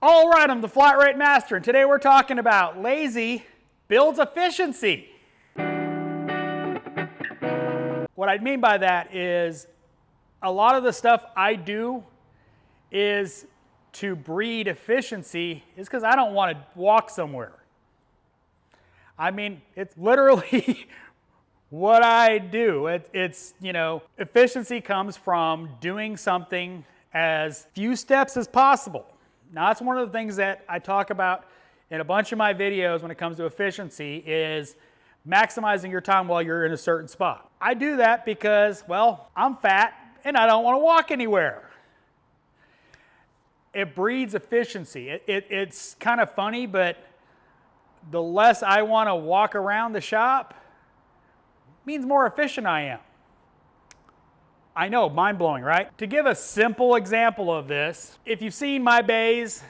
All right, I'm the Flat Rate Master, and today we're talking about lazy builds efficiency. What I mean by that is a lot of the stuff I do is to breed efficiency is because I don't want to walk somewhere. I mean, it's literally what I do. It's, you know, efficiency comes from doing something as few steps as possible. Now, that's one of the things that I talk about in a bunch of my videos when it comes to efficiency is maximizing your time while you're in a certain spot. I do that because, well, I'm fat and I don't want to walk anywhere. It breeds efficiency. It's kind of funny, but the less I want to walk around the shop means more efficient I am. I know, mind-blowing, right? To give a simple example of this, if you've seen my bays,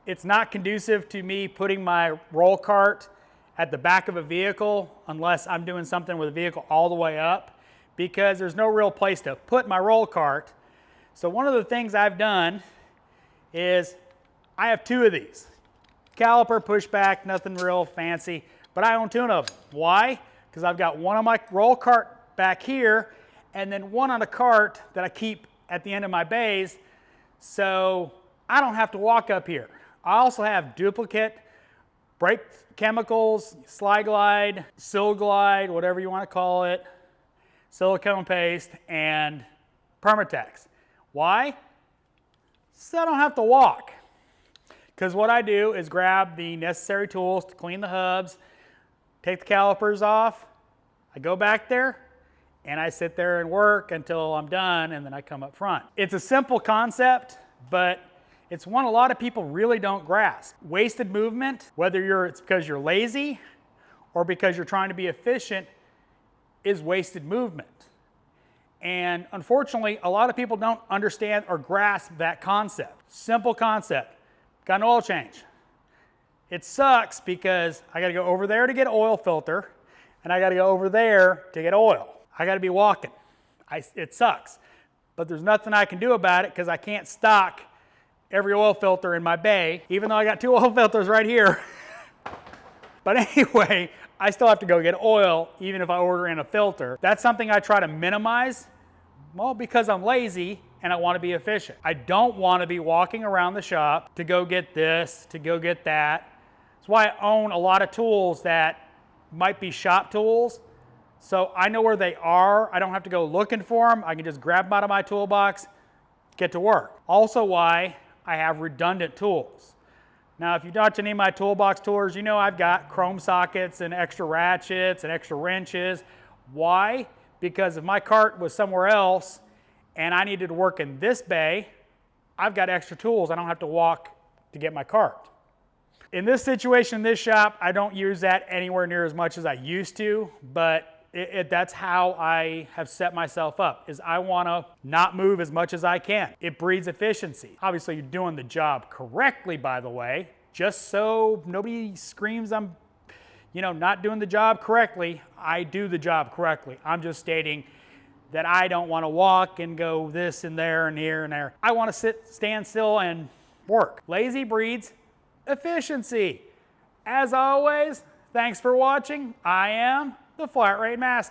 it's not conducive to me putting my roll cart at the back of a vehicle unless I'm doing something with the vehicle all the way up, because there's no real place to put my roll cart. So one of the things I've done is I have two of these. Caliper, pushback, nothing real fancy, but I own two of them. Why? Because I've got one on my roll cart back here and then one on a cart that I keep at the end of my bays, so I don't have to walk up here. I also have duplicate brake chemicals, Slide Glide, Sil Glide, whatever you want to call it, silicone paste, and Permatex. Why? So I don't have to walk. Because what I do is grab the necessary tools to clean the hubs, take the calipers off, I go back there, and I sit there and work until I'm done, and then I come up front. It's a simple concept, but it's one a lot of people really don't grasp. Wasted movement, whether it's because you're lazy or because you're trying to be efficient, is wasted movement. And unfortunately, a lot of people don't understand or grasp that concept. Simple concept. Got an oil change. It sucks because I got to go over there to get an oil filter, and I got to go over there to get oil. I got to be walking. It sucks. But there's nothing I can do about it because I can't stock every oil filter in my bay, even though I got two oil filters right here. But anyway, I still have to go get oil even if I order in a filter. That's something I try to minimize, well, because I'm lazy and I want to be efficient. I don't want to be walking around the shop to go get this, to go get that. That's why I own a lot of tools that might be shop tools. So I know where they are. I don't have to go looking for them. I can just grab them out of my toolbox, get to work. Also why I have redundant tools. Now, if you touch any of my toolbox tours, you know I've got chrome sockets and extra ratchets and extra wrenches. Why? Because if my cart was somewhere else and I needed to work in this bay, I've got extra tools. I don't have to walk to get my cart. In this situation, in this shop, I don't use that anywhere near as much as I used to, but that's how I have set myself up, is I want to not move as much as I can. It breeds efficiency. Obviously, you're doing the job correctly, by the way, just so nobody screams I'm, not doing the job correctly. I do the job correctly. I'm just stating that I don't want to walk and go this and there and here and there. I want to stand still and work. Lazy breeds efficiency. As always, thanks for watching. I am the Flat Rate Master.